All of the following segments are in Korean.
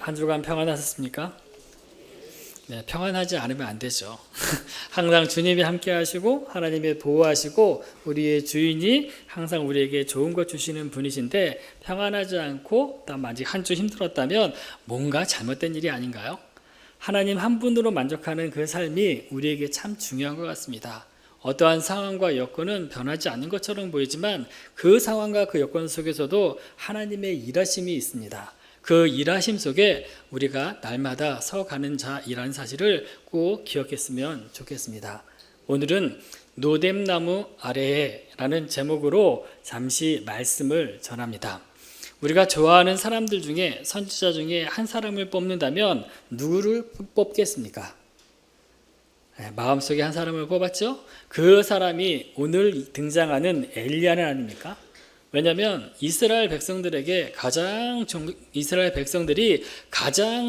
한 주간 평안하셨습니까? 네, 평안하지 않으면 안 되죠. 항상 주님이 함께 하시고 하나님의 보호하시고 우리의 주인이 항상 우리에게 좋은 것 주시는 분이신데 평안하지 않고 아직 한 주 힘들었다면 뭔가 잘못된 일이 아닌가요? 하나님 한 분으로 만족하는 그 삶이 우리에게 참 중요한 것 같습니다. 어떠한 상황과 여건은 변하지 않는 것처럼 보이지만 그 상황과 그 여건 속에서도 하나님의 일하심이 있습니다. 그 일하심 속에 우리가 날마다 서가는 자이라는 사실을 꼭 기억했으면 좋겠습니다. 오늘은 노뎀나무 아래에 라는 제목으로 잠시 말씀을 전합니다. 우리가 좋아하는 사람들 중에 선지자 중에 한 사람을 뽑는다면 누구를 뽑겠습니까? 마음속에 한 사람을 뽑았죠? 그 사람이 오늘 등장하는 엘리야는 아닙니까? 왜냐하면 이스라엘 백성들이 가장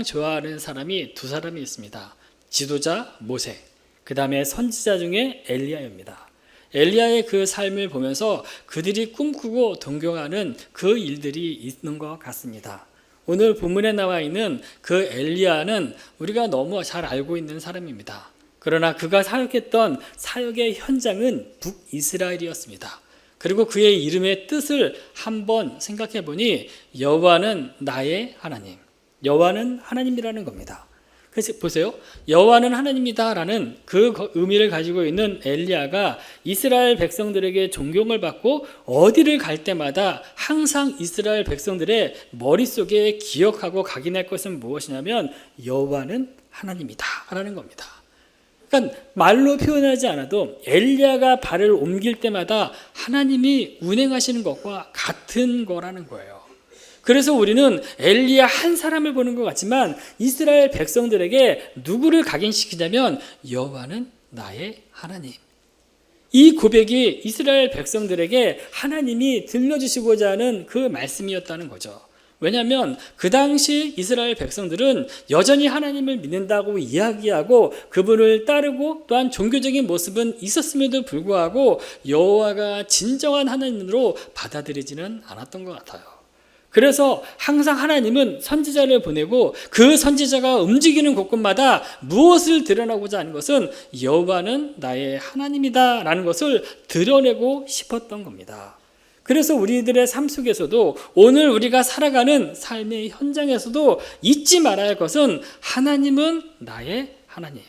좋아하는 사람이 두 사람이 있습니다. 지도자 모세, 그 다음에 선지자 중에 엘리야입니다. 엘리야의 그 삶을 보면서 그들이 꿈꾸고 동경하는 그 일들이 있는 것 같습니다. 오늘 본문에 나와 있는 그 엘리야는 우리가 너무 잘 알고 있는 사람입니다. 그러나 그가 사역했던 사역의 현장은 북이스라엘이었습니다. 그리고 그의 이름의 뜻을 한번 생각해 보니 여호와는 나의 하나님, 여호와는 하나님이라는 겁니다. 그래서 보세요. 여호와는 하나님이다라는 그 의미를 가지고 있는 엘리야가 이스라엘 백성들에게 존경을 받고 어디를 갈 때마다 항상 이스라엘 백성들의 머릿속에 기억하고 각인할 것은 무엇이냐면 여호와는 하나님이다라는 겁니다. 그러니까 말로 표현하지 않아도 엘리야가 발을 옮길 때마다 하나님이 운행하시는 것과 같은 거라는 거예요. 그래서 우리는 엘리야 한 사람을 보는 것 같지만 이스라엘 백성들에게 누구를 각인시키냐면 여호와는 나의 하나님. 이 고백이 이스라엘 백성들에게 하나님이 들려주시고자 하는 그 말씀이었다는 거죠. 왜냐하면 그 당시 이스라엘 백성들은 여전히 하나님을 믿는다고 이야기하고 그분을 따르고 또한 종교적인 모습은 있었음에도 불구하고 여호와가 진정한 하나님으로 받아들이지는 않았던 것 같아요. 그래서 항상 하나님은 선지자를 보내고 그 선지자가 움직이는 곳곳마다 무엇을 드러나고자 하는 것은 여호와는 나의 하나님이다 라는 것을 드러내고 싶었던 겁니다. 그래서 우리들의 삶 속에서도 오늘 우리가 살아가는 삶의 현장에서도 잊지 말아야 할 것은 하나님은 나의 하나님,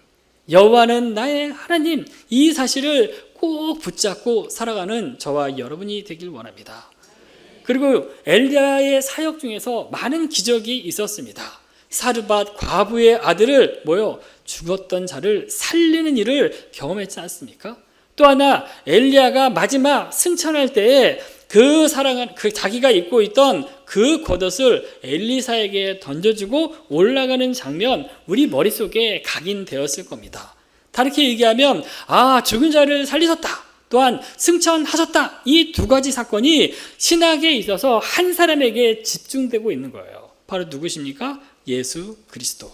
여호와는 나의 하나님, 이 사실을 꼭 붙잡고 살아가는 저와 여러분이 되길 원합니다. 그리고 엘리야의 사역 중에서 많은 기적이 있었습니다. 사르밧 과부의 아들을 죽었던 자를 살리는 일을 경험했지 않습니까? 또 하나 엘리야가 마지막 승천할 때에 자기가 입고 있던 그 겉옷을 엘리사에게 던져주고 올라가는 장면, 우리 머릿속에 각인되었을 겁니다. 다르게 얘기하면 죽은 자를 살리셨다, 또한 승천하셨다, 이 두 가지 사건이 신학에 있어서 한 사람에게 집중되고 있는 거예요. 바로 누구십니까? 예수 그리스도.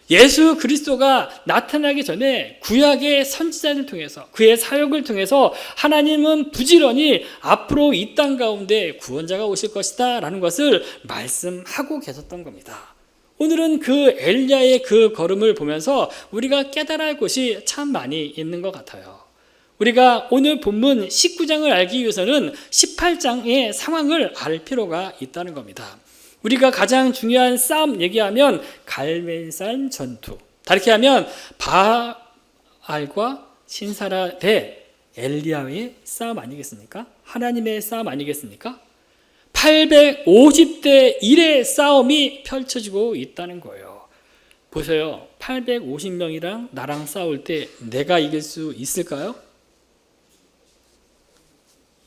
예수 그리스도가 나타나기 전에 구약의 선지자를 통해서 그의 사역을 통해서 하나님은 부지런히 앞으로 이 땅 가운데 구원자가 오실 것이다 라는 것을 말씀하고 계셨던 겁니다. 오늘은 그 엘리야의 그 걸음을 보면서 우리가 깨달아야 할 것이 참 많이 있는 것 같아요. 우리가 오늘 본문 19장을 알기 위해서는 18장의 상황을 알 필요가 있다는 겁니다. 우리가 가장 중요한 싸움 얘기하면 갈멜산 전투, 다르게 하면 바알과 신사라 대 엘리야의 싸움 아니겠습니까? 하나님의 싸움 아니겠습니까? 850대 1의 싸움이 펼쳐지고 있다는 거예요. 보세요. 850명이랑 나랑 싸울 때 내가 이길 수 있을까요?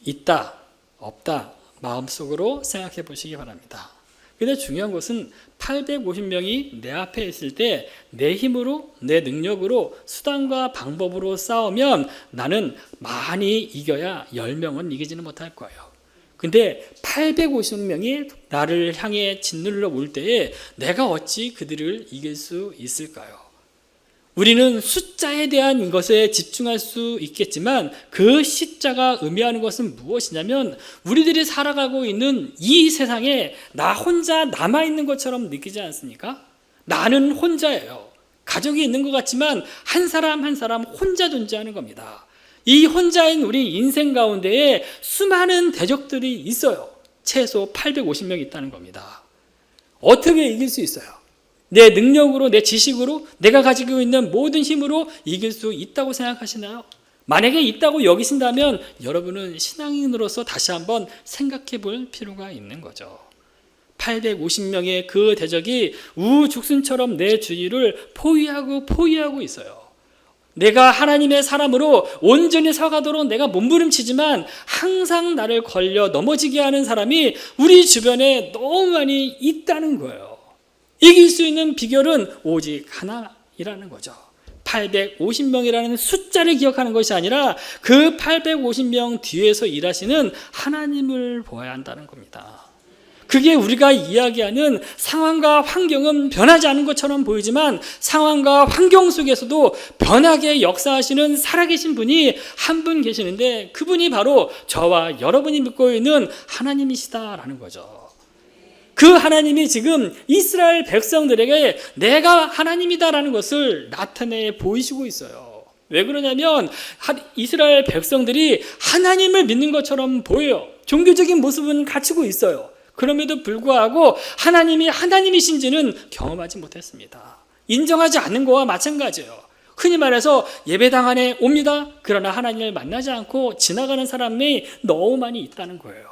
있다, 없다, 마음속으로 생각해 보시기 바랍니다. 근데 중요한 것은 850명이 내 앞에 있을 때 내 힘으로, 내 능력으로, 수단과 방법으로 싸우면 나는 많이 이겨야 10명은 이기지는 못할 거예요. 근데 850명이 나를 향해 짓눌러 올 때에 내가 어찌 그들을 이길 수 있을까요? 우리는 숫자에 대한 것에 집중할 수 있겠지만 그 숫자가 의미하는 것은 무엇이냐면 우리들이 살아가고 있는 이 세상에 나 혼자 남아있는 것처럼 느끼지 않습니까? 나는 혼자예요. 가족이 있는 것 같지만 한 사람 한 사람 혼자 존재하는 겁니다. 이 혼자인 우리 인생 가운데에 수많은 대적들이 있어요. 최소 850명 있다는 겁니다. 어떻게 이길 수 있어요? 내 능력으로, 내 지식으로, 내가 가지고 있는 모든 힘으로 이길 수 있다고 생각하시나요? 만약에 있다고 여기신다면 여러분은 신앙인으로서 다시 한번 생각해 볼 필요가 있는 거죠. 850명의 그 대적이 우죽순처럼 내 주위를 포위하고 있어요. 내가 하나님의 사람으로 온전히 서가도록 내가 몸부림치지만 항상 나를 걸려 넘어지게 하는 사람이 우리 주변에 너무 많이 있다는 거예요. 이길 수 있는 비결은 오직 하나이라는 거죠. 850명이라는 숫자를 기억하는 것이 아니라 그 850명 뒤에서 일하시는 하나님을 보아야 한다는 겁니다. 그게 우리가 이야기하는 상황과 환경은 변하지 않은 것처럼 보이지만 상황과 환경 속에서도 변하게 역사하시는 살아계신 분이 한 분 계시는데 그분이 바로 저와 여러분이 믿고 있는 하나님이시다라는 거죠. 그 하나님이 지금 이스라엘 백성들에게 내가 하나님이다라는 것을 나타내 보이시고 있어요. 왜 그러냐면 이스라엘 백성들이 하나님을 믿는 것처럼 보여요. 종교적인 모습은 갖추고 있어요. 그럼에도 불구하고 하나님이 하나님이신지는 경험하지 못했습니다. 인정하지 않는 거와 마찬가지예요. 흔히 말해서 예배당 안에 옵니다. 그러나 하나님을 만나지 않고 지나가는 사람이 너무 많이 있다는 거예요.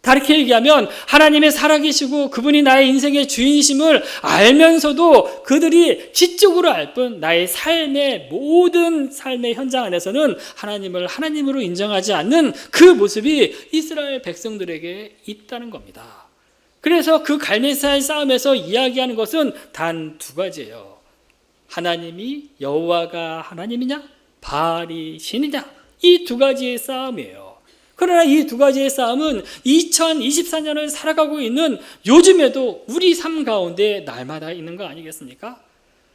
다르게 얘기하면 하나님의 살아계시고 그분이 나의 인생의 주인이심을 알면서도 그들이 지적으로 알 뿐 나의 삶의 모든 삶의 현장 안에서는 하나님을 하나님으로 인정하지 않는 그 모습이 이스라엘 백성들에게 있다는 겁니다. 그래서 그 갈멜사의 싸움에서 이야기하는 것은 단 두 가지예요. 하나님이 여호와가 하나님이냐? 바알이 신이냐? 이 두 가지의 싸움이에요. 그러나 이 두 가지의 싸움은 2024년을 살아가고 있는 요즘에도 우리 삶 가운데 날마다 있는 거 아니겠습니까?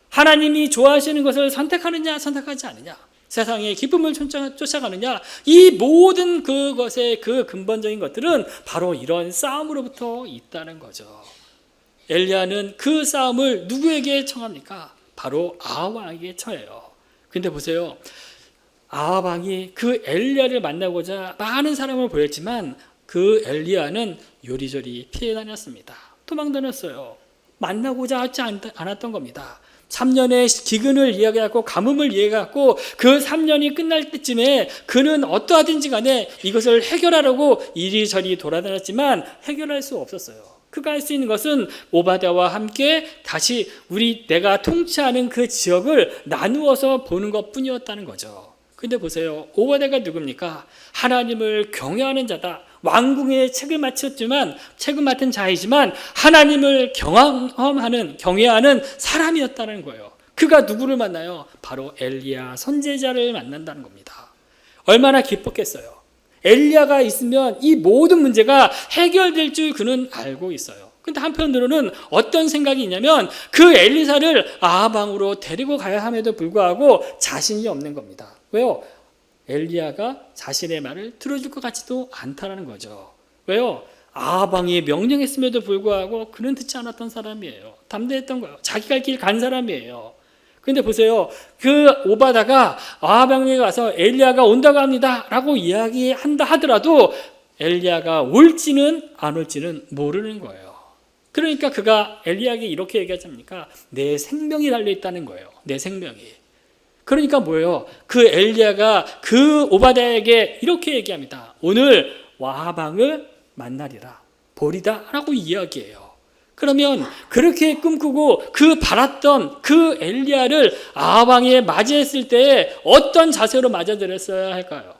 하나님이 좋아하시는 것을 선택하느냐 선택하지 않느냐, 세상의 기쁨을 쫓아가느냐, 이 모든 그것의 그 근본적인 것들은 바로 이런 싸움으로부터 있다는 거죠. 엘리야는 그 싸움을 누구에게 청합니까? 바로 아합 왕에게 처해요. 근데 보세요. 아합 왕이 그 엘리야를 만나고자 많은 사람을 보였지만 그 엘리야는 요리조리 피해 다녔습니다. 도망 다녔어요. 만나고자 하지 않았던 겁니다. 3년의 기근을 이야기하고 가뭄을 이야기하고 그 3년이 끝날 때쯤에 그는 어떠하든지 간에 이것을 해결하려고 이리저리 돌아다녔지만 해결할 수 없었어요. 그가 할 수 있는 것은 오바댜와 함께 다시 내가 통치하는 그 지역을 나누어서 보는 것뿐이었다는 거죠. 근데 보세요. 오바댜가 누굽니까? 하나님을 경외하는 자다. 왕궁의 책을 맡은 자이지만 하나님을 경외하는 사람이었다는 거예요. 그가 누구를 만나요? 바로 엘리야 선지자를 만난다는 겁니다. 얼마나 기뻤겠어요. 엘리야가 있으면 이 모든 문제가 해결될 줄 그는 알고 있어요. 근데 한편으로는 어떤 생각이 있냐면 그 엘리사를 아합 왕으로 데리고 가야 함에도 불구하고 자신이 없는 겁니다. 왜요? 엘리야가 자신의 말을 들어줄 것 같지도 않다는 거죠. 왜요? 아합 왕이 명령했음에도 불구하고 그는 듣지 않았던 사람이에요. 담대했던 거예요. 자기 갈 길 간 사람이에요. 근데 보세요. 그 오바다가 아합 왕에게 가서 엘리야가 온다고 합니다 라고 이야기한다 하더라도 엘리야가 올지는 안 올지는 모르는 거예요. 그러니까 그가 엘리야에게 이렇게 얘기하십니까? 내 생명이 달려있다는 거예요. 내 생명이. 그러니까 뭐예요? 그 엘리야가 그 오바댜에게 이렇게 얘기합니다. 오늘 아합 왕을 만나리라, 보리다 라고 이야기해요. 그러면 그렇게 꿈꾸고 그 바랐던 그 엘리야를 아합 왕이 맞이했을 때 어떤 자세로 맞아들였어야 할까요?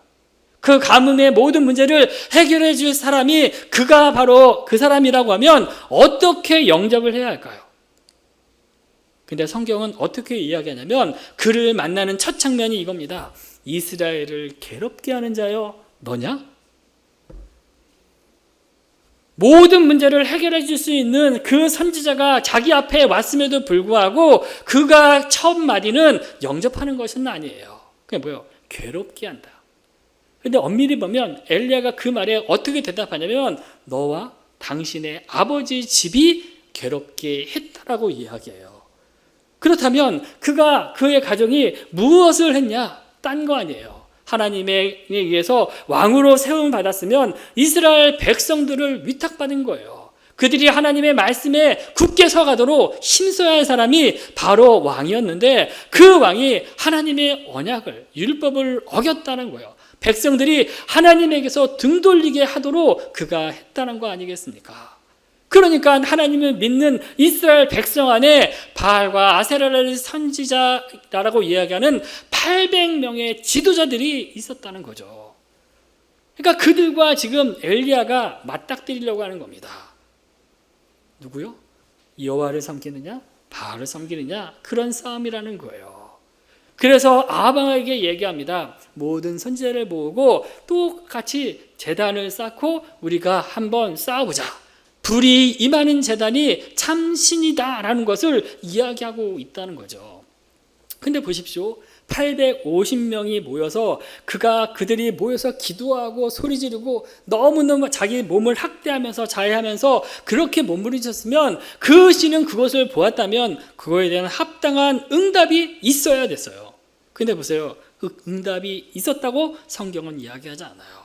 그 가뭄의 모든 문제를 해결해 줄 사람이 그가 바로 그 사람이라고 하면 어떻게 영접을 해야 할까요? 근데 성경은 어떻게 이야기하냐면 그를 만나는 첫 장면이 이겁니다. 이스라엘을 괴롭게 하는 자여 너냐? 모든 문제를 해결해 줄 수 있는 그 선지자가 자기 앞에 왔음에도 불구하고 그가 첫 마디는 영접하는 것은 아니에요. 그게 뭐예요? 괴롭게 한다. 근데 엄밀히 보면 엘리야가 그 말에 어떻게 대답하냐면 너와 당신의 아버지 집이 괴롭게 했다라고 이야기해요. 그렇다면 그의 가정이 무엇을 했냐? 딴 거 아니에요. 하나님에 의해서 왕으로 세움 받았으면 이스라엘 백성들을 위탁받은 거예요. 그들이 하나님의 말씀에 굳게 서가도록 힘써야 할 사람이 바로 왕이었는데 그 왕이 하나님의 언약을, 율법을 어겼다는 거예요. 백성들이 하나님에게서 등 돌리게 하도록 그가 했다는 거 아니겠습니까? 그러니까 하나님을 믿는 이스라엘 백성 안에 바알과 아세라를 선지자라고 이야기하는 800명의 지도자들이 있었다는 거죠. 그러니까 그들과 지금 엘리야가 맞닥뜨리려고 하는 겁니다. 누구요? 여호와를 섬기느냐? 바알을 섬기느냐? 그런 싸움이라는 거예요. 그래서 아방에게 얘기합니다. 모든 선지자를 모으고 똑같이 제단을 쌓고 우리가 한번 싸우자. 불이 임하는 제단이 참신이다라는 것을 이야기하고 있다는 거죠. 근데 보십시오. 850명이 모여서 그들이 모여서 기도하고 소리 지르고 너무너무 자기 몸을 학대하면서 자해하면서 그렇게 몸부림쳤으면 그 신은 그것을 보았다면 그거에 대한 합당한 응답이 있어야 됐어요. 근데 보세요. 그 응답이 있었다고 성경은 이야기하지 않아요.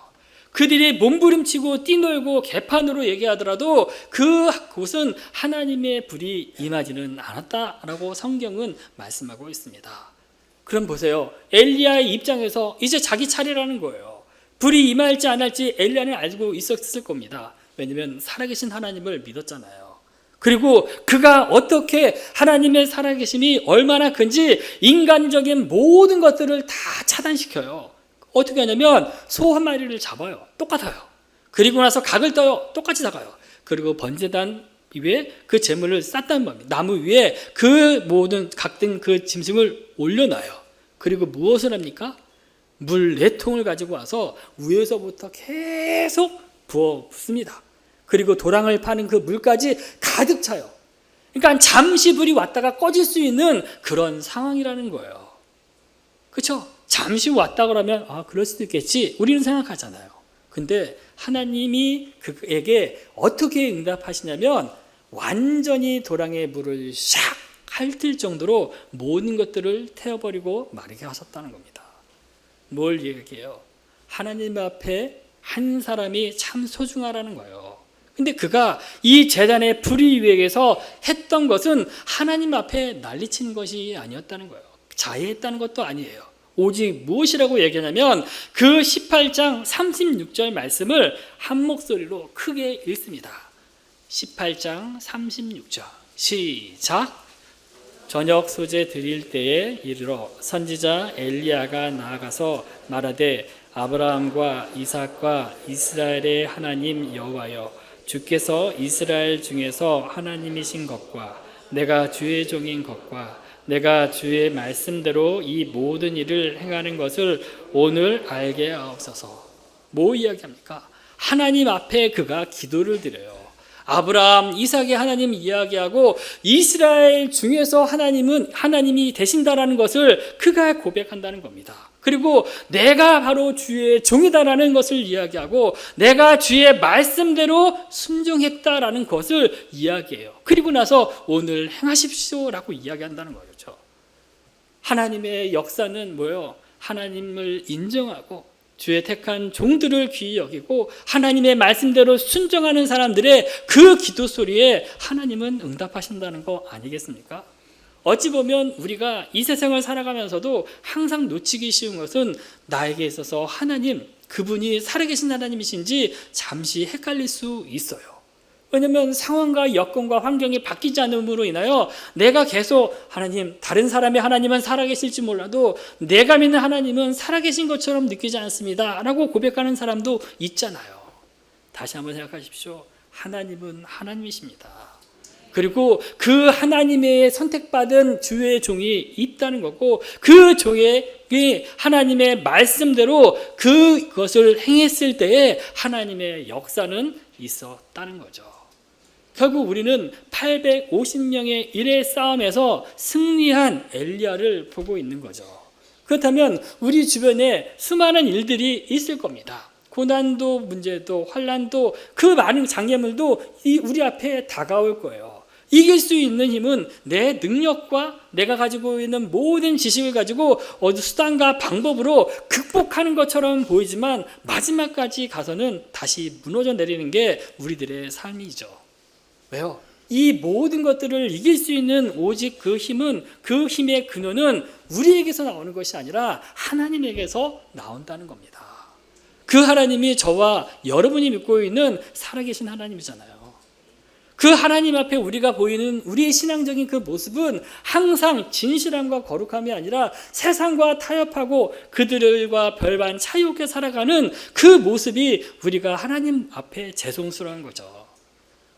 그들이 몸부림치고 뛰놀고 개판으로 얘기하더라도 그곳은 하나님의 불이 임하지는 않았다라고 성경은 말씀하고 있습니다. 그럼 보세요. 엘리야의 입장에서 이제 자기 차례라는 거예요. 불이 임할지 안 할지 엘리야는 알고 있었을 겁니다. 왜냐하면 살아계신 하나님을 믿었잖아요. 그리고 그가 어떻게 하나님의 살아계심이 얼마나 큰지 인간적인 모든 것들을 다 차단시켜요. 어떻게 하냐면 소 한 마리를 잡아요. 똑같아요. 그리고 나서 각을 떠요. 똑같이 나가요. 그리고 번제단 위에 그 제물을 쌓다는 겁니다. 나무 위에 그 모든 각든 그 짐승을 올려놔요. 그리고 무엇을 합니까? 물 4통을 가지고 와서 위에서부터 계속 부어 붓습니다. 그리고 도랑을 파는 그 물까지 가득 차요. 그러니까 잠시 불이 왔다가 꺼질 수 있는 그런 상황이라는 거예요. 그렇죠? 잠시 왔다 그러면 그럴 수도 있겠지 우리는 생각하잖아요. 근데 하나님이 그에게 어떻게 응답하시냐면 완전히 도랑의 물을 샥 핥을 정도로 모든 것들을 태워버리고 마르게 하셨다는 겁니다. 뭘 얘기해요? 하나님 앞에 한 사람이 참 소중하라는 거예요. 근데 그가 이 제단의 불의 위에서 했던 것은 하나님 앞에 난리치는 것이 아니었다는 거예요. 자해했다는 것도 아니에요. 오직 무엇이라고 얘기하냐면 그 18장 36절 말씀을 한 목소리로 크게 읽습니다. 18장 36절 시작. 저녁 소재 드릴 때에 이르러 선지자 엘리야가 나아가서 말하되 아브라함과 이삭과 이스라엘의 하나님 여호와여 주께서 이스라엘 중에서 하나님이신 것과 내가 주의 종인 것과 내가 주의 말씀대로 이 모든 일을 행하는 것을 오늘 알게 하옵소서. 뭐 이야기합니까? 하나님 앞에 그가 기도를 드려요. 아브라함, 이삭의 하나님 이야기하고 이스라엘 중에서 하나님이 되신다라는 것을 그가 고백한다는 겁니다. 그리고 내가 바로 주의 종이다라는 것을 이야기하고 내가 주의 말씀대로 순종했다라는 것을 이야기해요. 그리고 나서 오늘 행하십시오라고 이야기한다는 거죠. 하나님의 역사는 뭐예요? 하나님을 인정하고 주의 택한 종들을 귀히 여기고 하나님의 말씀대로 순종하는 사람들의 그 기도 소리에 하나님은 응답하신다는 거 아니겠습니까? 어찌 보면 우리가 이 세상을 살아가면서도 항상 놓치기 쉬운 것은 나에게 있어서 하나님, 그분이 살아계신 하나님이신지 잠시 헷갈릴 수 있어요. 왜냐하면 상황과 여건과 환경이 바뀌지 않음으로 인하여 내가 계속 하나님, 다른 사람의 하나님은 살아계실지 몰라도 내가 믿는 하나님은 살아계신 것처럼 느끼지 않습니다 라고 고백하는 사람도 있잖아요. 다시 한번 생각하십시오. 하나님은 하나님이십니다. 그리고 그 하나님의 선택받은 주의 종이 있다는 거고, 그 종이 하나님의 말씀대로 그것을 행했을 때에 하나님의 역사는 있었다는 거죠. 결국 우리는 850명의 일의 싸움에서 승리한 엘리야를 보고 있는 거죠. 그렇다면 우리 주변에 수많은 일들이 있을 겁니다. 고난도, 문제도, 환난도, 그 많은 장애물도 우리 앞에 다가올 거예요. 이길 수 있는 힘은 내 능력과 내가 가지고 있는 모든 지식을 가지고 어느 수단과 방법으로 극복하는 것처럼 보이지만 마지막까지 가서는 다시 무너져 내리는 게 우리들의 삶이죠. 왜요? 이 모든 것들을 이길 수 있는 오직 그 힘은, 그 힘의 근원은 우리에게서 나오는 것이 아니라 하나님에게서 나온다는 겁니다. 그 하나님이 저와 여러분이 믿고 있는 살아계신 하나님이잖아요. 그 하나님 앞에 우리가 보이는 우리의 신앙적인 그 모습은 항상 진실함과 거룩함이 아니라 세상과 타협하고 그들과 별반 차이 없게 살아가는 그 모습이 우리가 하나님 앞에 죄송스러운 거죠.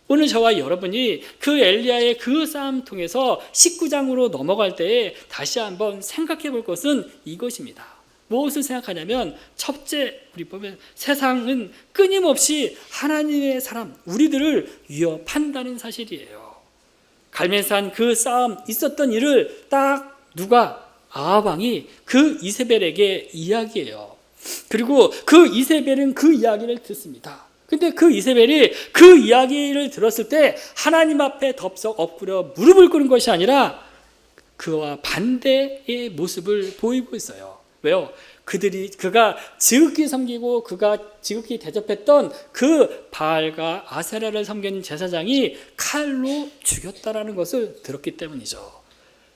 오늘 저와 여러분이 그 엘리야의 그 싸움 통해서 19장으로 넘어갈 때에 다시 한번 생각해 볼 것은 이것입니다. 무엇을 생각하냐면, 첫째, 우리 보면 세상은 끊임없이 하나님의 사람, 우리들을 위협한다는 사실이에요. 갈멜산 그 싸움 있었던 일을 딱 누가, 아합 왕이 그 이세벨에게 이야기해요. 그리고 그 이세벨은 그 이야기를 듣습니다. 근데 그 이세벨이 그 이야기를 들었을 때 하나님 앞에 덥석 엎드려 무릎을 꿇은 것이 아니라 그와 반대의 모습을 보이고 있어요. 왜요? 그가 지극히 섬기고 그가 지극히 대접했던 그 바알과 아세라를 섬기는 제사장이 칼로 죽였다라는 것을 들었기 때문이죠.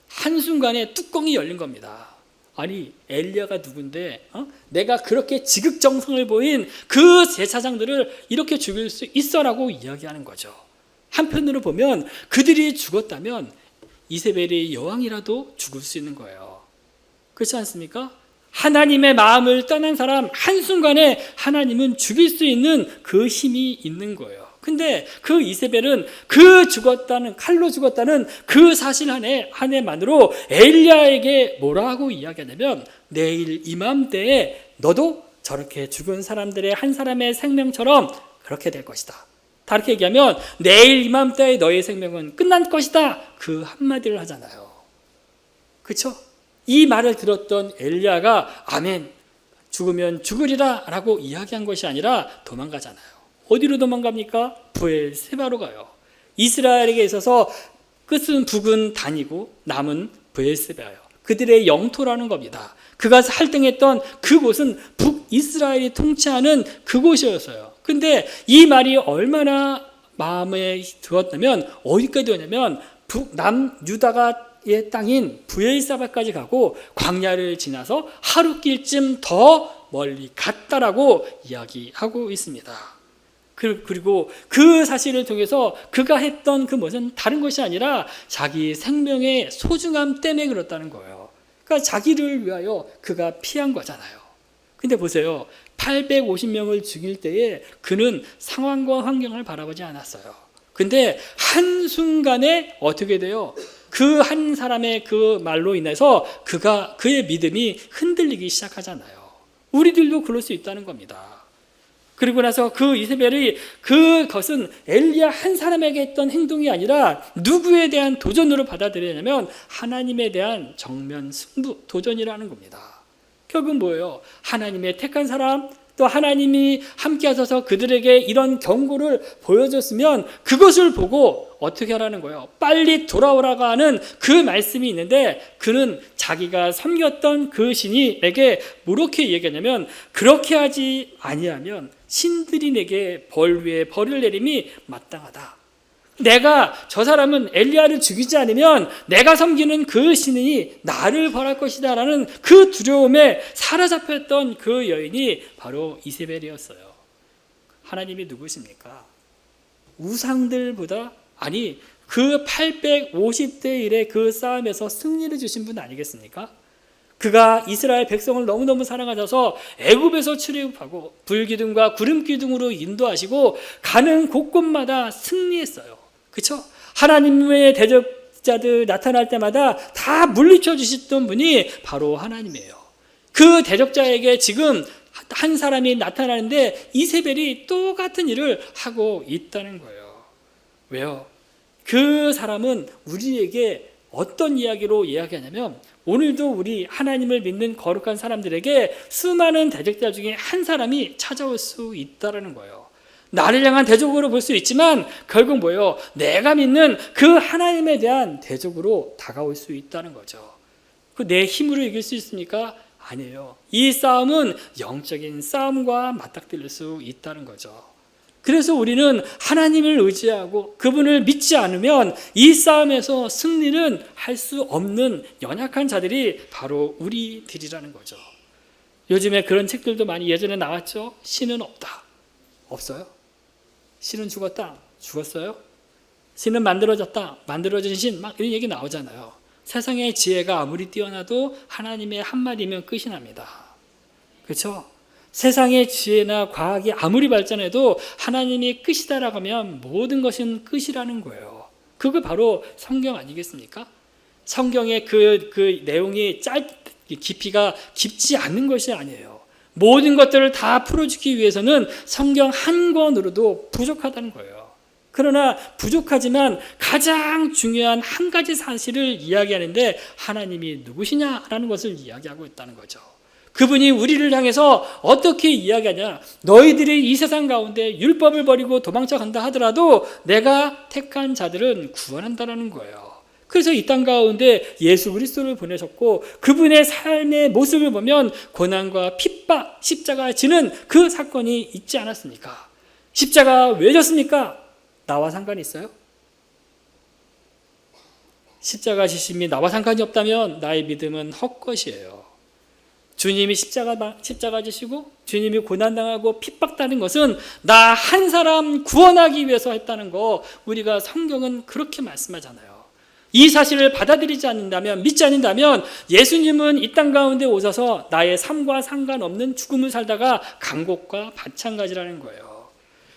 한순간에 뚜껑이 열린 겁니다. 아니, 엘리야가 누군데 내가 그렇게 지극정성을 보인 그 제사장들을 이렇게 죽일 수 있어라고 이야기하는 거죠. 한편으로 보면 그들이 죽었다면 이세벨이 여왕이라도 죽을 수 있는 거예요. 그렇지 않습니까? 하나님의 마음을 떠난 사람 한순간에 하나님은 죽일 수 있는 그 힘이 있는 거예요. 근데 그 이세벨은 그 칼로 죽었다는 그 사실 하나만으로 엘리야에게 뭐라고 이야기하냐면, 내일 이맘때에 너도 저렇게 죽은 사람들의 한 사람의 생명처럼 그렇게 될 것이다. 다르게 얘기하면 내일 이맘때에 너의 생명은 끝난 것이다. 그 한마디를 하잖아요. 그렇죠? 이 말을 들었던 엘리야가 아멘, 죽으면 죽으리라 라고 이야기한 것이 아니라 도망가잖아요. 어디로 도망갑니까? 브엘세바로 가요. 이스라엘에게 있어서 끝은 북은 단이고 남은 브엘세바예요. 그들의 영토라는 겁니다. 그가 할당했던 그곳은 북이스라엘이 통치하는 그곳이었어요. 근데 이 말이 얼마나 마음에 들었다면 어디까지 오냐면 남유다의 땅인 브엘세바까지 가고 광야를 지나서 하루길쯤 더 멀리 갔다라고 이야기하고 있습니다. 그리고 그 사실을 통해서 그가 했던 그 것은 다른 것이 아니라 자기 생명의 소중함 때문에 그렇다는 거예요. 그러니까 자기를 위하여 그가 피한 거잖아요. 근데 보세요. 850명을 죽일 때에 그는 상황과 환경을 바라보지 않았어요. 근데 한순간에 어떻게 돼요? 그 한 사람의 그 말로 인해서 그의 믿음이 흔들리기 시작하잖아요. 우리들도 그럴 수 있다는 겁니다. 그리고 나서 그 이세벨이 그것은 엘리야 한 사람에게 했던 행동이 아니라 누구에 대한 도전으로 받아들이냐면 하나님에 대한 정면 승부, 도전이라는 겁니다. 결국은 뭐예요? 하나님의 택한 사람, 또 하나님이 함께 하셔서 그들에게 이런 경고를 보여줬으면 그것을 보고 어떻게 하라는 거예요? 빨리 돌아오라고 하는 그 말씀이 있는데, 그는 자기가 섬겼던 그 신이에게 뭐렇게 얘기하냐면, 그렇게 하지 아니하면 신들이 내게 벌 위에 벌을 내림이 마땅하다. 내가 저 사람은 엘리야를 죽이지 않으면 내가 섬기는 그 신이 나를 벌할 것이다 라는 그 두려움에 사로잡혔던 그 여인이 바로 이세벨이었어요. 하나님이 누구십니까? 우상들보다, 아니 그 850대 1의 그 싸움에서 승리를 주신 분 아니겠습니까? 그가 이스라엘 백성을 너무너무 사랑하셔서 애굽에서 출애굽하고 불기둥과 구름기둥으로 인도하시고 가는 곳곳마다 승리했어요. 그렇죠? 하나님의 대적자들 나타날 때마다 다 물리쳐 주셨던 분이 바로 하나님이에요. 그 대적자에게 지금 한 사람이 나타나는데 이세벨이 똑같은 일을 하고 있다는 거예요. 왜요? 그 사람은 우리에게 어떤 이야기로 이야기하냐면, 오늘도 우리 하나님을 믿는 거룩한 사람들에게 수많은 대적자 중에 한 사람이 찾아올 수 있다는 거예요. 나를 향한 대적으로 볼 수 있지만 결국 뭐예요? 내가 믿는 그 하나님에 대한 대적으로 다가올 수 있다는 거죠. 그 내 힘으로 이길 수 있습니까? 아니에요. 이 싸움은 영적인 싸움과 맞닥뜨릴 수 있다는 거죠. 그래서 우리는 하나님을 의지하고 그분을 믿지 않으면 이 싸움에서 승리는 할 수 없는 연약한 자들이 바로 우리들이라는 거죠. 요즘에 그런 책들도 많이 예전에 나왔죠. 신은 없다. 없어요? 신은 죽었다. 죽었어요? 신은 만들어졌다. 만들어진 신. 막 이런 얘기 나오잖아요. 세상의 지혜가 아무리 뛰어나도 하나님의 한마디면 끝이 납니다. 그렇죠? 세상의 지혜나 과학이 아무리 발전해도 하나님이 끝이다라고 하면 모든 것은 끝이라는 거예요. 그거 바로 성경 아니겠습니까? 성경의 그 내용이 깊이가 깊지 않는 것이 아니에요. 모든 것들을 다 풀어주기 위해서는 성경 한 권으로도 부족하다는 거예요. 그러나 부족하지만 가장 중요한 한 가지 사실을 이야기하는데 하나님이 누구시냐라는 것을 이야기하고 있다는 거죠. 그분이 우리를 향해서 어떻게 이야기하냐. 너희들이 이 세상 가운데 율법을 버리고 도망쳐 간다 하더라도 내가 택한 자들은 구원한다는 거예요. 그래서 이 땅 가운데 예수 그리스도를 보내셨고 그분의 삶의 모습을 보면 고난과 핍박, 십자가 지는 그 사건이 있지 않았습니까? 십자가 왜 졌습니까? 나와 상관이 있어요? 십자가 지심이 나와 상관이 없다면 나의 믿음은 헛것이에요. 주님이 십자가 지시고 주님이 고난당하고 핍박당하는 것은 나 한 사람 구원하기 위해서 했다는 거, 우리가 성경은 그렇게 말씀하잖아요. 이 사실을 받아들이지 않는다면, 믿지 않는다면 예수님은 이 땅 가운데 오셔서 나의 삶과 상관없는 죽음을 살다가 간 것과 마찬가지라는 거예요.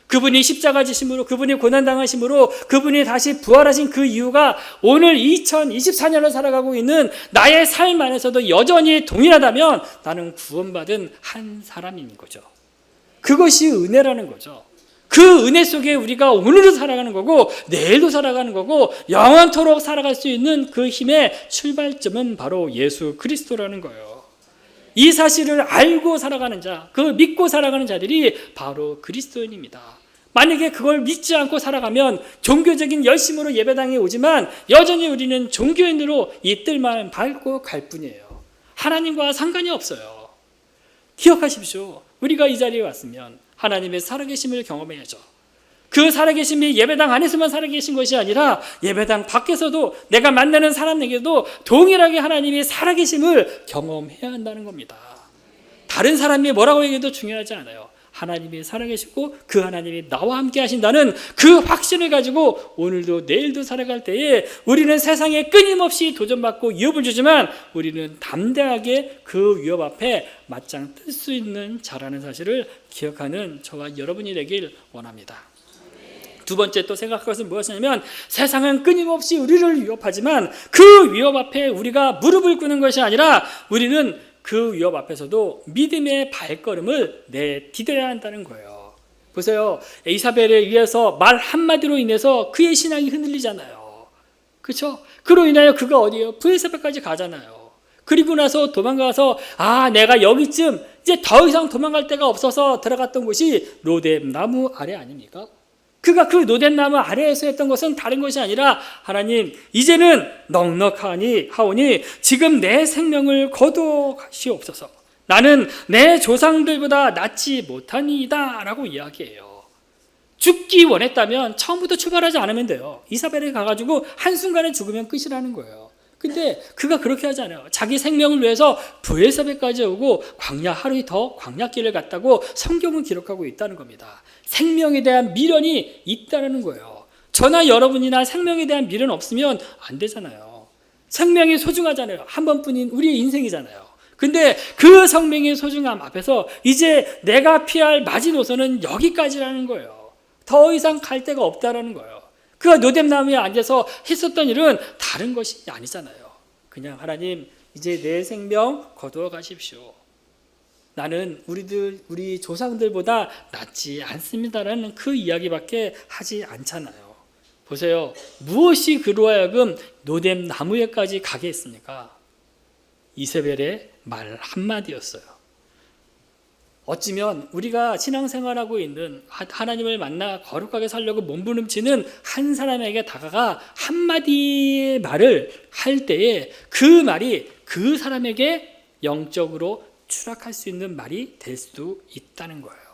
그분이 십자가 지심으로, 그분이 고난당하심으로, 그분이 다시 부활하신 그 이유가 오늘 2024년을 살아가고 있는 나의 삶 안에서도 여전히 동일하다면 나는 구원받은 한 사람인 거죠. 그것이 은혜라는 거죠. 그 은혜 속에 우리가 오늘도 살아가는 거고 내일도 살아가는 거고 영원토록 살아갈 수 있는 그 힘의 출발점은 바로 예수 그리스도라는 거예요. 이 사실을 알고 살아가는 자, 그걸 믿고 살아가는 자들이 바로 그리스도인입니다. 만약에 그걸 믿지 않고 살아가면 종교적인 열심으로 예배당에 오지만 여전히 우리는 종교인으로 이 뜰만 밟고 갈 뿐이에요. 하나님과 상관이 없어요. 기억하십시오. 우리가 이 자리에 왔으면 하나님의 살아계심을 경험해야죠. 그 살아계심이 예배당 안에서만 살아계신 것이 아니라 예배당 밖에서도 내가 만나는 사람에게도 동일하게 하나님의 살아계심을 경험해야 한다는 겁니다. 다른 사람이 뭐라고 얘기해도 중요하지 않아요. 하나님이 살아계시고 그 하나님이 나와 함께 하신다는 그 확신을 가지고 오늘도 내일도 살아갈 때에 우리는 세상에 끊임없이 도전받고 위협을 주지만 우리는 담대하게 그 위협 앞에 맞짱 뜰 수 있는 자라는 사실을 기억하는 저와 여러분이 되길 원합니다. 두 번째 또 생각할 것은 무엇이냐면, 세상은 끊임없이 우리를 위협하지만 그 위협 앞에 우리가 무릎을 꿇는 것이 아니라 우리는 그 위협 앞에서도 믿음의 발걸음을 내디뎌야 한다는 거예요. 보세요. 이사벨에 의해서 말 한마디로 인해서 그의 신앙이 흔들리잖아요. 그렇죠? 그로 인하여 그가 어디에요? 브엘세바까지 가잖아요. 그리고 나서 도망가서 내가 여기쯤 이제 더 이상 도망갈 데가 없어서 들어갔던 곳이 로뎀 나무 아래 아닙니까? 그가 그 로뎀 나무 아래에서 했던 것은 다른 것이 아니라, 하나님 이제는 넉넉하니 하오니 지금 내 생명을 거두시옵소서. 나는 내 조상들보다 낫지 못하니이다 라고 이야기해요. 죽기 원했다면 처음부터 출발하지 않으면 돼요. 이사벨에 가가지고 한순간에 죽으면 끝이라는 거예요. 근데 그가 그렇게 하지 않아요. 자기 생명을 위해서 브엘세바까지 오고 광야 하루 더 광야길을 갔다고 성경은 기록하고 있다는 겁니다. 생명에 대한 미련이 있다는 거예요. 저나 여러분이나 생명에 대한 미련 없으면 안 되잖아요. 생명이 소중하잖아요. 한 번뿐인 우리의 인생이잖아요. 근데 그 생명의 소중함 앞에서 이제 내가 피할 마지노선은 여기까지라는 거예요. 더 이상 갈 데가 없다라는 거예요. 그가 노뎀나무에 앉아서 했었던 일은 다른 것이 아니잖아요. 그냥 하나님 이제 내 생명 거두어 가십시오. 나는 우리 조상들보다 낫지 않습니다라는 그 이야기밖에 하지 않잖아요. 보세요. 무엇이 그로 하여금 노뎀나무에까지 가게 했습니까? 이세벨의 말 한마디였어요. 어찌면 우리가 신앙생활하고 있는 하나님을 만나 거룩하게 살려고 몸부림치는 한 사람에게 다가가 한마디의 말을 할 때에 그 말이 그 사람에게 영적으로 추락할 수 있는 말이 될 수도 있다는 거예요.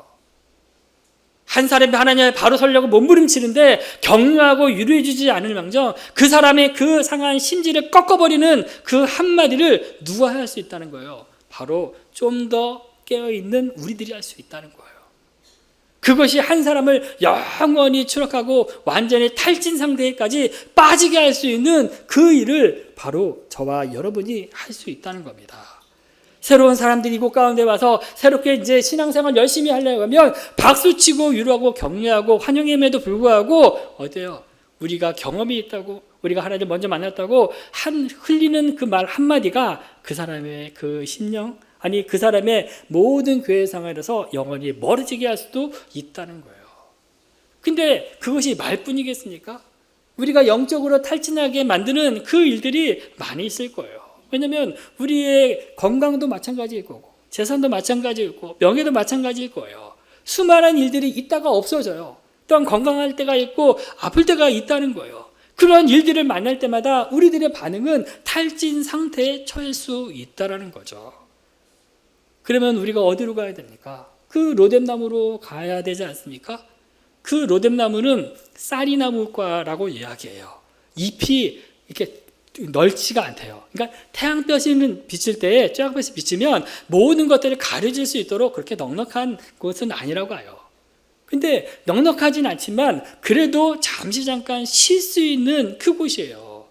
한 사람이 하나님을 바로 서려고 몸부림치는데 격려하고 유로해주지 않을 망정 그 사람의 그 상한 심지를 꺾어버리는 그 한마디를 누가 할 수 있다는 거예요. 바로 좀 더 깨어있는 우리들이 할 수 있다는 거예요. 그것이 한 사람을 영원히 추락하고 완전히 탈진 상태까지 빠지게 할 수 있는 그 일을 바로 저와 여러분이 할 수 있다는 겁니다. 새로운 사람들이 이곳 가운데 와서 새롭게 이제 신앙생활 열심히 하려고 하면 박수치고 위로하고 격려하고 환영임에도 불구하고 어때요? 우리가 경험이 있다고, 우리가 하나님을 먼저 만났다고 흘리는 그 말 한마디가 그 사람의 그 심령, 아니 그 사람의 모든 교회 생활에서 영원히 멀어지게 할 수도 있다는 거예요. 근데 그것이 말뿐이겠습니까? 우리가 영적으로 탈진하게 만드는 그 일들이 많이 있을 거예요. 왜냐하면 우리의 건강도 마찬가지일 거고 재산도 마찬가지일 거고 명예도 마찬가지일 거예요. 수많은 일들이 있다가 없어져요. 또한 건강할 때가 있고 아플 때가 있다는 거예요. 그런 일들을 만날 때마다 우리들의 반응은 탈진 상태에 처할 수 있다는 거죠. 그러면 우리가 어디로 가야 됩니까? 그 로뎀나무로 가야 되지 않습니까? 그 로뎀나무는 쌀이나무과라고 이야기해요. 잎이 이렇게 넓지가 않대요. 그러니까 태양볕이 비칠 때에 쬐약볕이 비치면 모든 것들을 가려질 수 있도록 그렇게 넉넉한 곳은 아니라고 해요. 근데 넉넉하진 않지만 그래도 잠시 잠깐 쉴 수 있는 그곳이에요.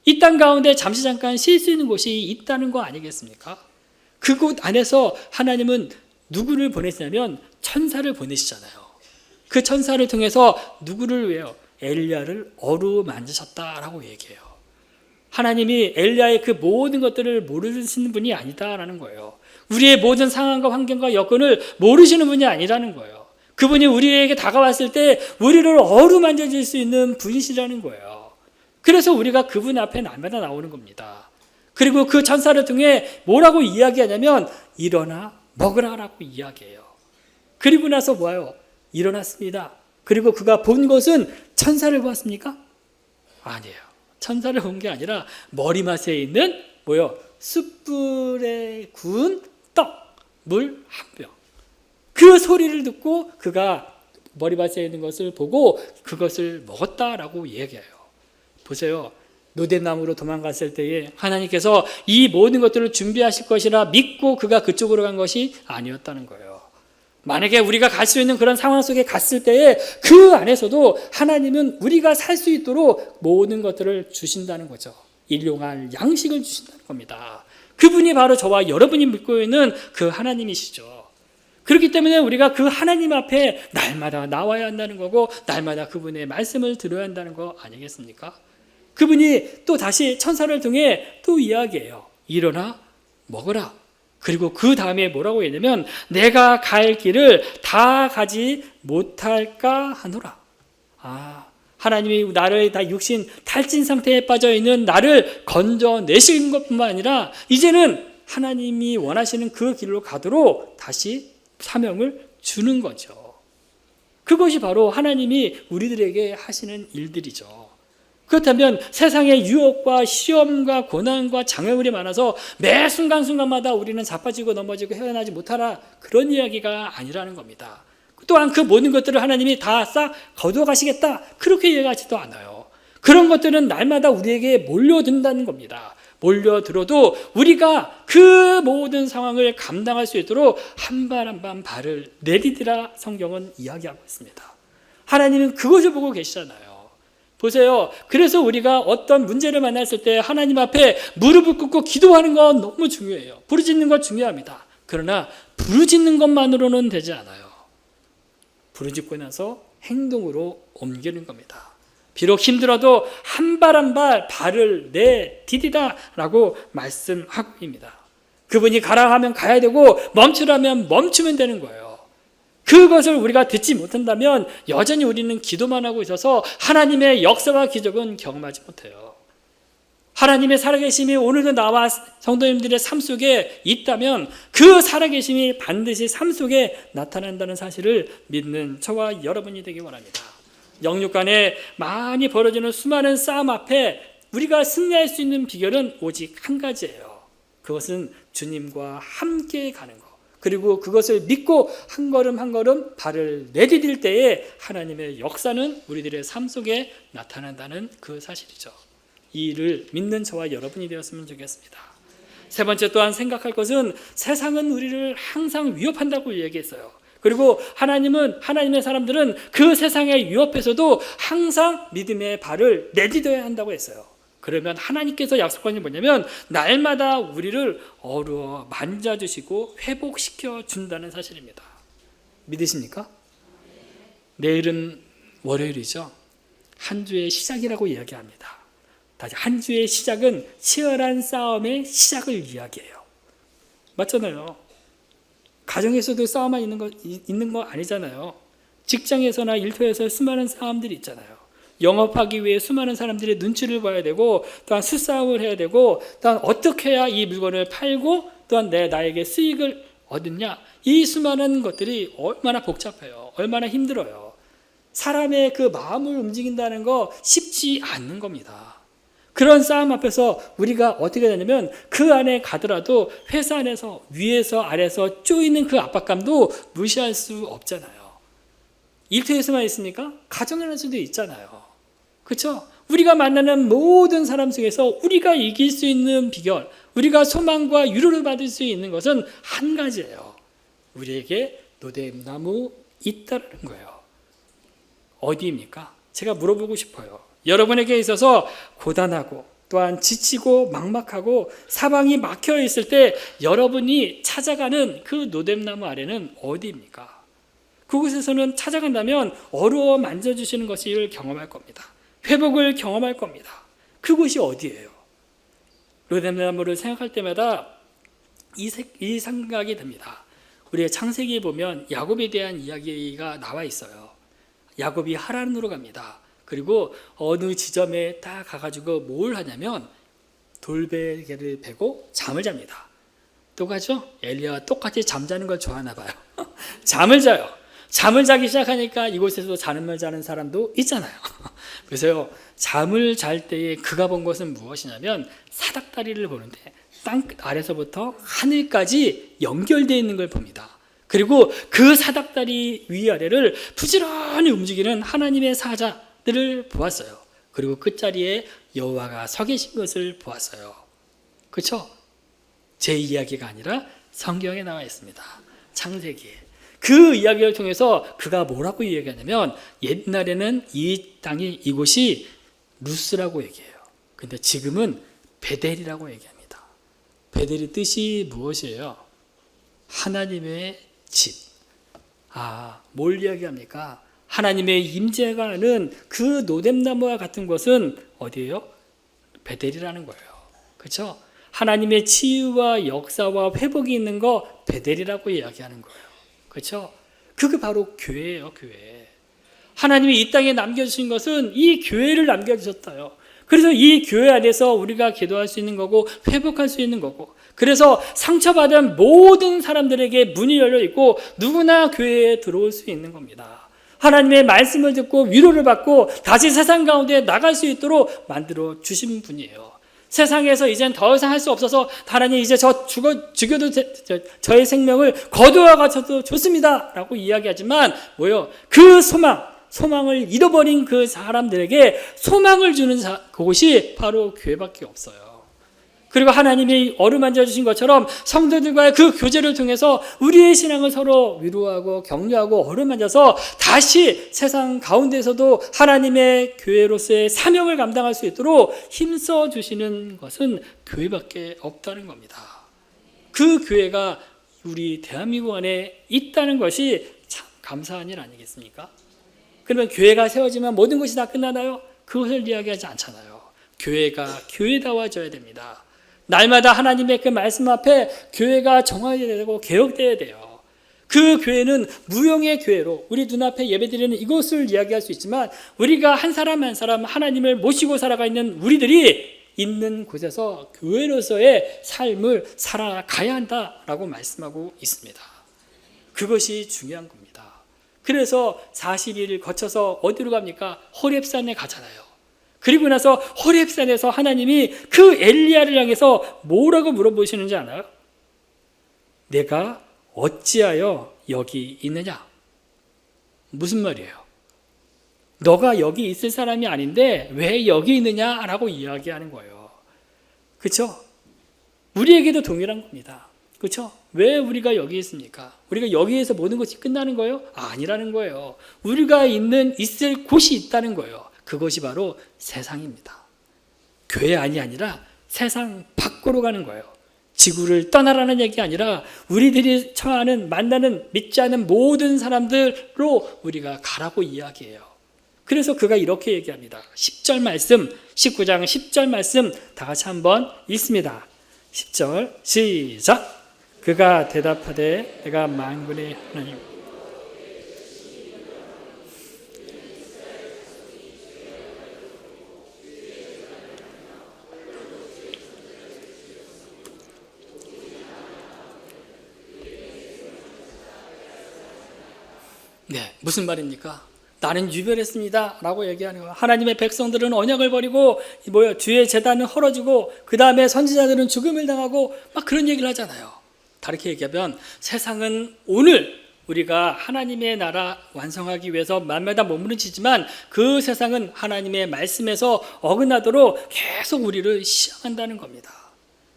이 땅 가운데 잠시 잠깐 쉴 수 있는 곳이 있다는 거 아니겠습니까? 그곳 안에서 하나님은 누구를 보내시냐면 천사를 보내시잖아요. 그 천사를 통해서 누구를 위해요? 엘리야를 어루만지셨다라고 얘기해요. 하나님이 엘리야의 그 모든 것들을 모르시는 분이 아니다라는 거예요. 우리의 모든 상황과 환경과 여건을 모르시는 분이 아니라는 거예요. 그분이 우리에게 다가왔을 때 우리를 어루만져줄 수 있는 분이시라는 거예요. 그래서 우리가 그분 앞에 날마다 나오는 겁니다. 그리고 그 천사를 통해 뭐라고 이야기하냐면 일어나 먹으라라고 이야기해요. 그리고 나서 뭐예요? 일어났습니다. 그리고 그가 본 것은 천사를 보았습니까? 아니에요. 천사를 본 게 아니라 머리맡에 있는 뭐요? 숯불에 구운 떡, 물 한 병. 그 소리를 듣고 그가 머리맡에 있는 것을 보고 그것을 먹었다라고 얘기해요. 보세요. 노뎀나무로 도망갔을 때에 하나님께서 이 모든 것들을 준비하실 것이라 믿고 그가 그쪽으로 간 것이 아니었다는 거예요. 만약에 우리가 갈 수 있는 그런 상황 속에 갔을 때에 그 안에서도 하나님은 우리가 살 수 있도록 모든 것들을 주신다는 거죠. 일용할 양식을 주신다는 겁니다. 그분이 바로 저와 여러분이 믿고 있는 그 하나님이시죠. 그렇기 때문에 우리가 그 하나님 앞에 날마다 나와야 한다는 거고 날마다 그분의 말씀을 들어야 한다는 거 아니겠습니까? 그분이 또 다시 천사를 통해 또 이야기해요. 일어나 먹어라. 그리고 그 다음에 뭐라고 했냐면 내가 갈 길을 다 가지 못할까 하노라. 하나님이 나를 다 육신 탈진 상태에 빠져 있는 나를 건져내신 것뿐만 아니라 이제는 하나님이 원하시는 그 길로 가도록 다시 사명을 주는 거죠. 그것이 바로 하나님이 우리들에게 하시는 일들이죠. 그렇다면 세상의 유혹과 시험과 고난과 장애물이 많아서 매 순간순간마다 우리는 자빠지고 넘어지고 헤어나지 못하라 그런 이야기가 아니라는 겁니다. 또한 그 모든 것들을 하나님이 다 싹 거두어가시겠다 그렇게 얘기하지도 않아요. 그런 것들은 날마다 우리에게 몰려든다는 겁니다. 몰려들어도 우리가 그 모든 상황을 감당할 수 있도록 한 발 한 발 발을 내디디라 성경은 이야기하고 있습니다. 하나님은 그것을 보고 계시잖아요. 보세요. 그래서 우리가 어떤 문제를 만났을 때 하나님 앞에 무릎을 꿇고 기도하는 건 너무 중요해요. 부르짖는 건 중요합니다. 그러나 부르짖는 것만으로는 되지 않아요. 부르짖고 나서 행동으로 옮기는 겁니다. 비록 힘들어도 한 발 한 발 발을 내디디다라고 말씀하고 있습니다. 그분이 가라 하면 가야 되고 멈추라면 멈추면 되는 거예요. 그것을 우리가 듣지 못한다면 여전히 우리는 기도만 하고 있어서 하나님의 역사와 기적은 경험하지 못해요. 하나님의 살아계심이 오늘도 나와 성도님들의 삶 속에 있다면 그 살아계심이 반드시 삶 속에 나타난다는 사실을 믿는 저와 여러분이 되기 원합니다. 영육 간에 많이 벌어지는 수많은 싸움 앞에 우리가 승리할 수 있는 비결은 오직 한 가지예요. 그것은 주님과 함께 가는 것. 그리고 그것을 믿고 한 걸음 한 걸음 발을 내디딜 때에 하나님의 역사는 우리들의 삶 속에 나타난다는 그 사실이죠. 이 일을 믿는 저와 여러분이 되었으면 좋겠습니다. 세 번째 또한 생각할 것은 세상은 우리를 항상 위협한다고 얘기했어요. 그리고 하나님의 사람들은 그 세상의 위협에서도 항상 믿음의 발을 내디뎌야 한다고 했어요. 그러면 하나님께서 약속한 게 뭐냐면 날마다 우리를 어루어 만져주시고 회복시켜 준다는 사실입니다. 믿으십니까? 내일은 월요일이죠. 한 주의 시작이라고 이야기합니다. 다시 한 주의 시작은 치열한 싸움의 시작을 이야기해요. 맞잖아요. 가정에서도 싸움만 있는 거 아니잖아요. 직장에서나 일터에서 수많은 싸움들이 있잖아요. 영업하기 위해 수많은 사람들의 눈치를 봐야 되고 또한 수싸움을 해야 되고 또한 어떻게 해야 이 물건을 팔고 또한 나에게 수익을 얻느냐, 이 수많은 것들이 얼마나 복잡해요. 얼마나 힘들어요. 사람의 그 마음을 움직인다는 거 쉽지 않는 겁니다. 그런 싸움 앞에서 우리가 어떻게 되냐면 그 안에 가더라도 회사 안에서 위에서 아래에서 쪼이는 그 압박감도 무시할 수 없잖아요. 일터에서만 있습니까? 가정 안에서도 있잖아요. 그렇죠? 우리가 만나는 모든 사람 속에서 우리가 이길 수 있는 비결, 우리가 소망과 위로를 받을 수 있는 것은 한 가지예요. 우리에게 노뎀나무 있다는 거예요. 어디입니까? 제가 물어보고 싶어요. 여러분에게 있어서 고단하고 또한 지치고 막막하고 사방이 막혀 있을 때 여러분이 찾아가는 그 노뎀나무 아래는 어디입니까? 그곳에서는 찾아간다면 어루어 만져주시는 것을 경험할 겁니다. 회복을 경험할 겁니다. 그곳이 어디예요? 노뎀나무를 생각할 때마다 이 생각이 듭니다. 우리의 창세기에 보면 야곱에 대한 이야기가 나와 있어요. 야곱이 하란으로 갑니다. 그리고 어느 지점에 딱 가가지고 뭘 하냐면 돌베개를 베고 잠을 잡니다. 또 가죠? 엘리야와 똑같이 잠자는 걸 좋아하나 봐요. 잠을 자요. 잠을 자기 시작하니까 이곳에서 잠을 자는 사람도 있잖아요. 그래서요, 잠을 잘 때에 그가 본 것은 무엇이냐면 사닥다리를 보는데 땅끝 아래서부터 하늘까지 연결되어 있는 걸 봅니다. 그리고 그 사닥다리 위아래를 부지런히 움직이는 하나님의 사자들을 보았어요. 그리고 끝자리에 여호와가 서 계신 것을 보았어요. 그렇죠? 제 이야기가 아니라 성경에 나와 있습니다. 창세기에. 그 이야기를 통해서 그가 뭐라고 이야기하냐면 옛날에는 이 땅이 이곳이 루스라고 얘기해요. 근데 지금은 베델이라고 얘기합니다. 베델의 뜻이 무엇이에요? 하나님의 집. 뭘 이야기합니까? 하나님의 임재가 하는 그 노뎀나무와 같은 것은 어디예요? 베델이라는 거예요. 그렇죠? 하나님의 치유와 역사와 회복이 있는 거 베델이라고 이야기하는 거예요. 그렇죠? 그게 바로 교회예요, 교회. 하나님이 이 땅에 남겨주신 것은 이 교회를 남겨주셨어요. 그래서 이 교회 안에서 우리가 기도할 수 있는 거고 회복할 수 있는 거고, 그래서 상처받은 모든 사람들에게 문이 열려 있고 누구나 교회에 들어올 수 있는 겁니다. 하나님의 말씀을 듣고 위로를 받고 다시 세상 가운데 나갈 수 있도록 만들어 주신 분이에요. 세상에서 이젠 더 이상 할 수 없어서 하나님 이제 저 죽여도 저의 생명을 거두어 가셔도 좋습니다 라고 이야기하지만 그 소망을 잃어버린 그 사람들에게 소망을 주는 그곳이 바로 교회밖에 없어요. 그리고 하나님이 어루만져 주신 것처럼 성도들과의 그 교제를 통해서 우리의 신앙을 서로 위로하고 격려하고 어루만져서 다시 세상 가운데서도 하나님의 교회로서의 사명을 감당할 수 있도록 힘써 주시는 것은 교회밖에 없다는 겁니다. 그 교회가 우리 대한민국 안에 있다는 것이 참 감사한 일 아니겠습니까? 그러면 교회가 세워지면 모든 것이 다 끝나나요? 그것을 이야기하지 않잖아요. 교회가 교회다워져야 됩니다. 날마다 하나님의 그 말씀 앞에 교회가 정화되어야 되고 개혁되어야 돼요. 그 교회는 무용의 교회로 우리 눈앞에 예배드리는 이곳을 이야기할 수 있지만 우리가 한 사람 한 사람 하나님을 모시고 살아가 있는 우리들이 있는 곳에서 교회로서의 삶을 살아가야 한다라고 말씀하고 있습니다. 그것이 중요한 겁니다. 그래서 40일을 거쳐서 어디로 갑니까? 호렙산에 가잖아요. 그리고 나서 호렙산에서 하나님이 그 엘리야를 향해서 뭐라고 물어보시는지 아나요? 내가 어찌하여 여기 있느냐? 무슨 말이에요? 너가 여기 있을 사람이 아닌데 왜 여기 있느냐라고 이야기하는 거예요. 그렇죠? 우리에게도 동일한 겁니다. 그렇죠? 왜 우리가 여기 있습니까? 우리가 여기에서 모든 것이 끝나는 거예요? 아니라는 거예요. 우리가 있을 곳이 있다는 거예요. 그것이 바로 세상입니다. 교회 안이 아니라 세상 밖으로 가는 거예요. 지구를 떠나라는 얘기 아니라 우리들이 처하는 만나는 믿지 않는 모든 사람들로 우리가 가라고 이야기해요. 그래서 그가 이렇게 얘기합니다. 10절 말씀, 19장 10절 말씀 다 같이 한번 읽습니다. 10절 시작. 그가 대답하되 내가 만군의 하나님 네, 무슨 말입니까? 나는 유별했습니다 라고 얘기하는 거예요. 하나님의 백성들은 언약을 버리고 주의 제단은 헐어지고 그 다음에 선지자들은 죽음을 당하고 막 그런 얘기를 하잖아요. 다르게 얘기하면 세상은 오늘 우리가 하나님의 나라 완성하기 위해서 날마다 몸부림치지만 그 세상은 하나님의 말씀에서 어긋나도록 계속 우리를 시험한다는 겁니다.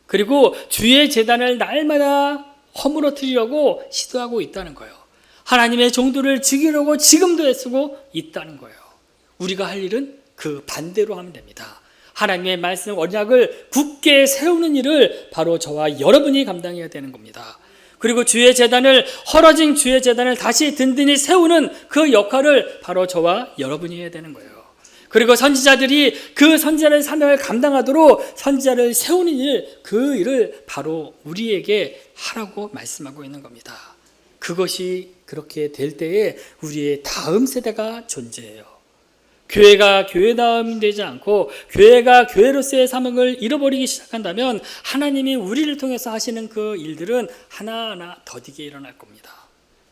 그리고 주의 제단을 날마다 허물어뜨리려고 시도하고 있다는 거예요. 하나님의 종도를 죽이려고 지금도 애쓰고 있다는 거예요. 우리가 할 일은 그 반대로 하면 됩니다. 하나님의 말씀 언약을 굳게 세우는 일을 바로 저와 여러분이 감당해야 되는 겁니다. 그리고 헐어진 주의 제단을 다시 든든히 세우는 그 역할을 바로 저와 여러분이 해야 되는 거예요. 그리고 선지자들이 그 선지자의 사명을 감당하도록 선지자를 세우는 그 일을 바로 우리에게 하라고 말씀하고 있는 겁니다. 그것이 그렇게 될 때에 우리의 다음 세대가 존재해요. 교회가 교회다움이 되지 않고 교회가 교회로서의 사명을 잃어버리기 시작한다면 하나님이 우리를 통해서 하시는 그 일들은 하나하나 더디게 일어날 겁니다.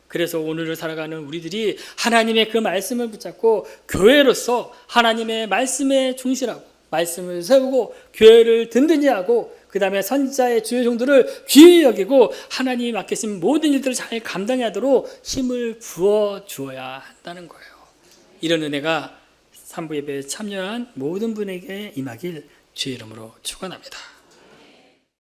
그래서 오늘을 살아가는 우리들이 하나님의 그 말씀을 붙잡고 교회로서 하나님의 말씀에 충실하고 말씀을 세우고 교회를 든든히 하고 그 다음에 선지자의 주의 종들을 귀히 여기고 하나님이 맡기신 모든 일들을 잘 감당하도록 힘을 부어 주어야 한다는 거예요. 이런 은혜가 3부 예배에 참여한 모든 분에게 임하길 주의 이름으로 축원합니다.